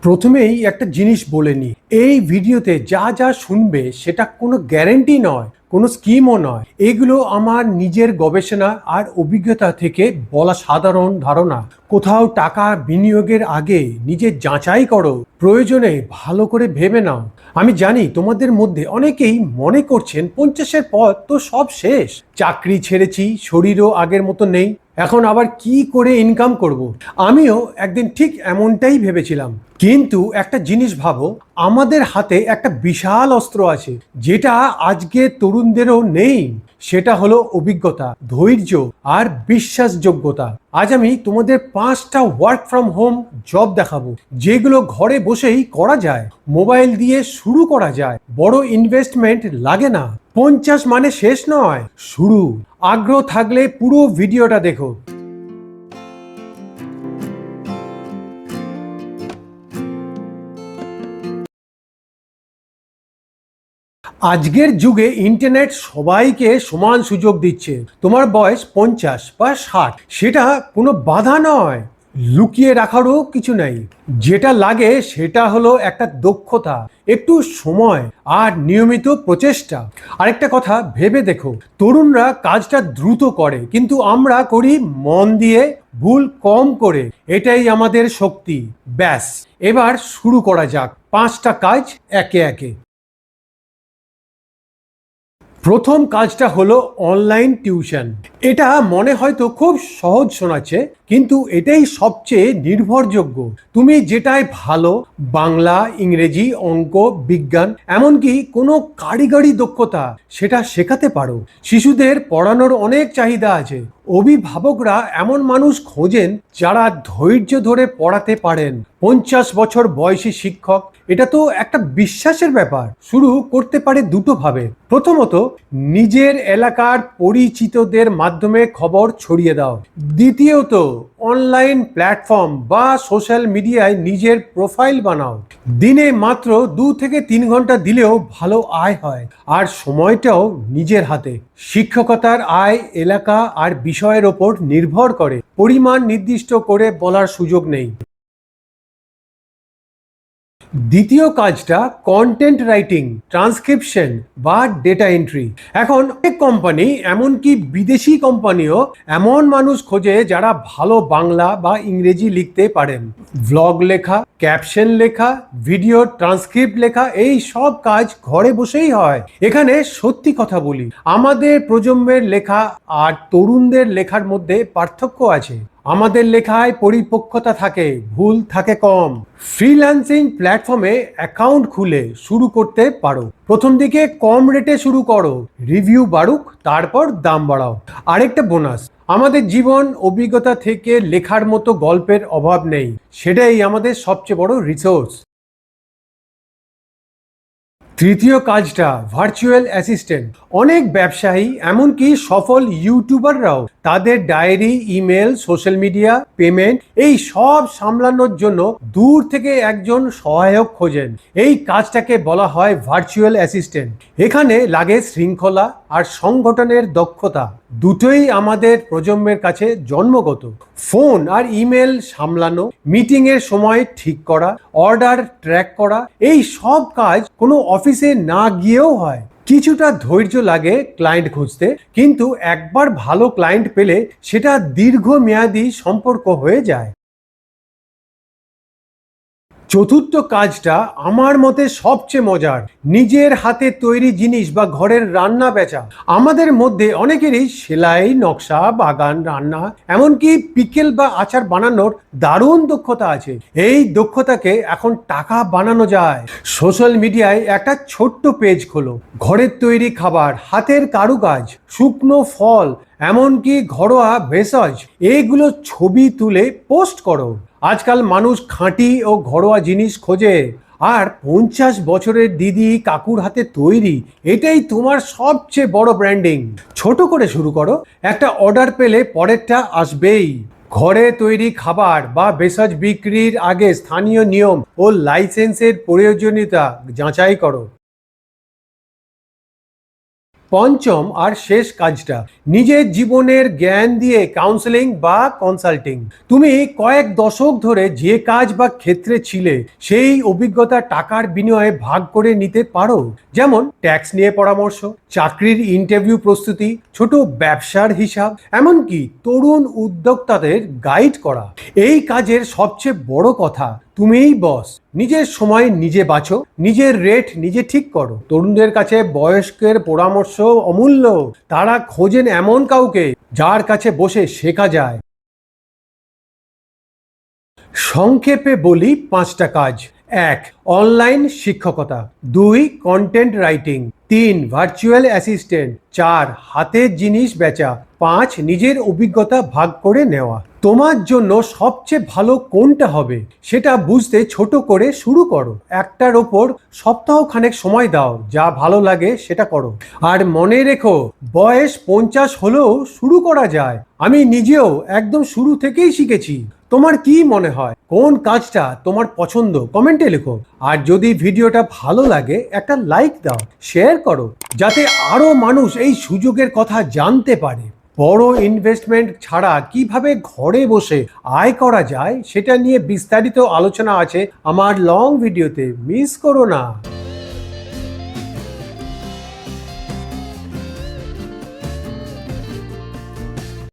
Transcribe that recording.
প্রথমেই একটা জিনিস বলে নিই, এই ভিডিওতে যা যা শুনবে সেটা কোনো গ্যারেন্টি নয়, কোনো স্কিমও নয়। এগুলো আমার নিজের গবেষণা আর অভিজ্ঞতা থেকে বলা সাধারণ ধারণা। কোথাও টাকা বিনিয়োগের আগে নিজে যাচাই করো, প্রয়োজনে ভালো করে ভেবে নাও। আমি জানি তোমাদের মধ্যে অনেকেই মনে করছেন 50-এর পর তো সব শেষ, চাকরি ছেড়েছি, শরীরও আগের মতো নেই, এখন আবার কি করে ইনকাম করব। আমিও একদিন ঠিক এমনটাই ভেবেছিলাম। কিন্তু একটা জিনিস ভাবো, আমাদের হাতে একটা বিশাল অস্ত্র আছে যেটা আজকে তরুণদেরও নেই। সেটা হলো অভিজ্ঞতা, ধৈর্য আর বিশ্বাসযোগ্যতা। আজ আমি তোমাদের 5টা ওয়ার্ক ফ্রম হোম জব দেখাবো, যেগুলো ঘরে বসেই করা যায়, মোবাইল দিয়ে শুরু করা যায়, বড় ইনভেস্টমেন্ট লাগে না। 50 মানে শেষ নয়, শুরু। আগ্রহ থাকলে পুরো ভিডিওটা দেখো। আজকের যুগে ইন্টারনেট সবাইকে সমান সুযোগ দিচ্ছে। তোমার বয়স 50 বা 60, সেটা কোনো বাধা নয়। লুকিয়ে রাখারও কিছু নেই। যেটা লাগে সেটা হলো একটা দক্ষতা, একটু সময় আর নিয়মিত প্রচেষ্টা। আরেকটা কথা ভেবে দেখো, তরুণরা কাজটা দ্রুত করে, কিন্তু আমরা করি মন দিয়ে, ভুল কম করে। এটাই আমাদের শক্তি। ব্যাস, এবার শুরু করা যাক 5টা কাজ একে একে। প্রথম কাজটা হলো অনলাইন টিউশন। এটা মনে হয়তো খুব সহজ শোনাচ্ছে, কিন্তু এটাই সবচেয়ে নির্ভরযোগ্য। তুমি যেটাই ভালো, বাংলা, ইংরেজি, অঙ্ক, বিজ্ঞান, এমনকি কোনো কারিগরি দক্ষতা, সেটা শেখাতে পারো। শিশুদের পড়ানোর অনেক চাহিদা আছে। অভিভাবকরা এমন মানুষ খোঁজেন যারা ধৈর্য ধরে পড়াতে পারেন। 50 বছর বয়সী শিক্ষক, এটা তো একটা বিশ্বাসের ব্যাপার। শুরু করতে পারে দুটো ভাবে। প্রথমত, নিজের এলাকার পরিচিতদের মাধ্যমে খবর ছড়িয়ে দাও। দ্বিতীয়ত, অনলাইন প্ল্যাটফর্ম বা সোশ্যাল মিডিয়ায় নিজের প্রোফাইল বানাও। দিনে মাত্র 2 থেকে 3 ঘন্টা দিলেও ভালো আয় হয়, আর সময়টাও নিজের হাতে। শিক্ষকতার আয় এলাকা আর বিষয়ের ওপর নির্ভর করে, পরিমাণ নির্দিষ্ট করে বলার সুযোগ নেই। দ্বিতীয় কাজটা কন্টেন্ট রাইটিং, ট্রান্সক্রিপশন বা ডেটা এন্ট্রি। এখন অনেক কোম্পানি, এমনকি বিদেশি কোম্পানিও এমন মানুষ খোঁজে যারা ভালো বাংলা বা ইংরেজি লিখতে পারেন। ব্লগ লেখা, ক্যাপশন লেখা, ভিডিও ট্রান্সক্রিপ্ট লেখা, এই সব কাজ ঘরে বসেই হয়। এখানে সত্যি কথা বলি, আমাদের প্রজন্মের লেখা আর তরুণদের লেখার মধ্যে পার্থক্য আছে। আমাদের লেখায় পরিপক্কতা থাকে, ভুল থাকে কম। ফ্রিল্যান্সিং প্ল্যাটফর্মে অ্যাকাউন্ট খুলে শুরু করতে পারো। প্রথম দিকে কম রেটে শুরু করো, রিভিউ বাড়ুক, তারপর দাম বাড়াও। আরেকটা বোনাস, আমাদের জীবন অভিজ্ঞতা থেকে লেখার মতো গল্পের অভাব নেই। সেটাই আমাদের সবচেয়ে বড় রিসোর্স। তৃতীয় কাজটা ভার্চুয়াল অ্যাসিস্ট্যান্ট। অনেক ব্যবসায়ী, এমনকি সফল ইউটিউবাররাও তাদের diary, email, social media, payment, এই সব সামলানোর জন্য দূর থেকে একজন সহায়ক খোঁজেন। এই কাজটাকে বলা হয় ভার্চুয়াল অ্যাসিস্ট্যান্ট। এখানে লাগে শৃঙ্খলা আর সংগঠনের দক্ষতা, দুটোই আমাদের প্রজন্মের কাছে জন্মগত। ফোন আর ইমেল সামলানো, মিটিং এর সময় ঠিক করা, অর্ডার ট্র্যাক করা, এই সব কাজ কোনো অফিসে না গিয়েও হয়। কিছুটা ধৈর্য লাগে ক্লায়েন্ট খুঁজতে, কিন্তু একবার ভালো ক্লায়েন্ট পেলে সেটা দীর্ঘমেয়াদী সম্পর্ক হয়ে যায়। চতুর্থ কাজটা আমার মতে সবচেয়ে মজার, নিজের হাতে তৈরি জিনিস বা ঘরের রান্না বেচা। আমাদের মধ্যে অনেকেরই সেলাই, নকশা, বাগান, রান্না, এমনকি পিকেল বা আচার বানানোর দারুণ দক্ষতা আছে। এই দক্ষতাকে এখন টাকা বানানো যায়। সোশ্যাল মিডিয়ায় একটা ছোট্ট পেজ খোলো, ঘরের তৈরি খাবার, হাতের কারুকাজ, শুকনো ফল, এমনকি ঘরোয়া ভেষজ, এইগুলো ছবি তুলে পোস্ট করো। আজকাল মানুষ খাঁটি ও ঘরোয়া জিনিস খোঁজে, আর 50 বছরের দিদি কাকুর হাতে তৈরি, এটাই তোমার সবচেয়ে বড় ব্র্যান্ডিং। ছোট করে শুরু করো, একটা অর্ডার পেলে পরেরটা আসবেই। ঘরে তৈরি খাবার বা ভেষজ বিক্রির আগে স্থানীয় নিয়ম ও লাইসেন্সের প্রয়োজনীয়তা যাচাই করো। পঞ্চম আর শেষ কাজটা, নিজের জীবনের জ্ঞান দিয়ে কাউন্সেলিং বা কনসাল্টিং। তুমি কয়েক দশক ধরে যে কাজ বা ক্ষেত্রে ছিলে সেই অভিজ্ঞতা টাকার বিনিময়ে ভাগ করে নিতে পারো। যেমন ট্যাক্স নিয়ে পরামর্শ, চাকরির ইন্টারভিউ প্রস্তুতি, ছোট ব্যবসার হিসাব, এমনকি তরুণ উদ্যোক্তাদের গাইড করা। এই কাজের সবচেয়ে বড় কথা, তুমিই বস। নিজের সময় নিজে বাছো, নিজের রেট নিজে ঠিক করো। তরুণদের কাছে বয়স্কের পরামর্শ অমূল্য। তারা খোঁজেন এমন কাউকে যার কাছে বসে শেখা যায়। সংক্ষেপে বলি 5টা কাজ। 1. অনলাইন শিক্ষকতা। 2. Content writing. 3. Virtual assistant. 4. হাতের জিনিস বেচা। 5. নিজের অভিজ্ঞতা ভাগ করে নেওয়া। তোমার জন্য সবচেয়ে ভালো কোনটা হবে সেটা বুঝতে ছোট করে শুরু করো। একটার ওপর সপ্তাহখানেক সময় দাও, যা ভালো লাগে সেটা করো। আর মনে রেখো, বয়স 50 হলেও শুরু করা যায়। আমি নিজেও একদম শুরু থেকেই শিখেছি। তোমার কি মনে হয়, কোন কাজটা তোমার পছন্দ? কমেন্টে লেখো। আর যদি ভিডিওটা ভালো লাগে একটা লাইক দাও, শেয়ার করো, যাতে আরো মানুষ এই সুযোগের কথা জানতে পারে। বড় ইনভেস্টমেন্ট ছাড়া কিভাবে ঘরে বসে আয় করা যায় সেটা নিয়ে বিস্তারিত আলোচনা আছে আমার লং ভিডিওতে, মিস করো না।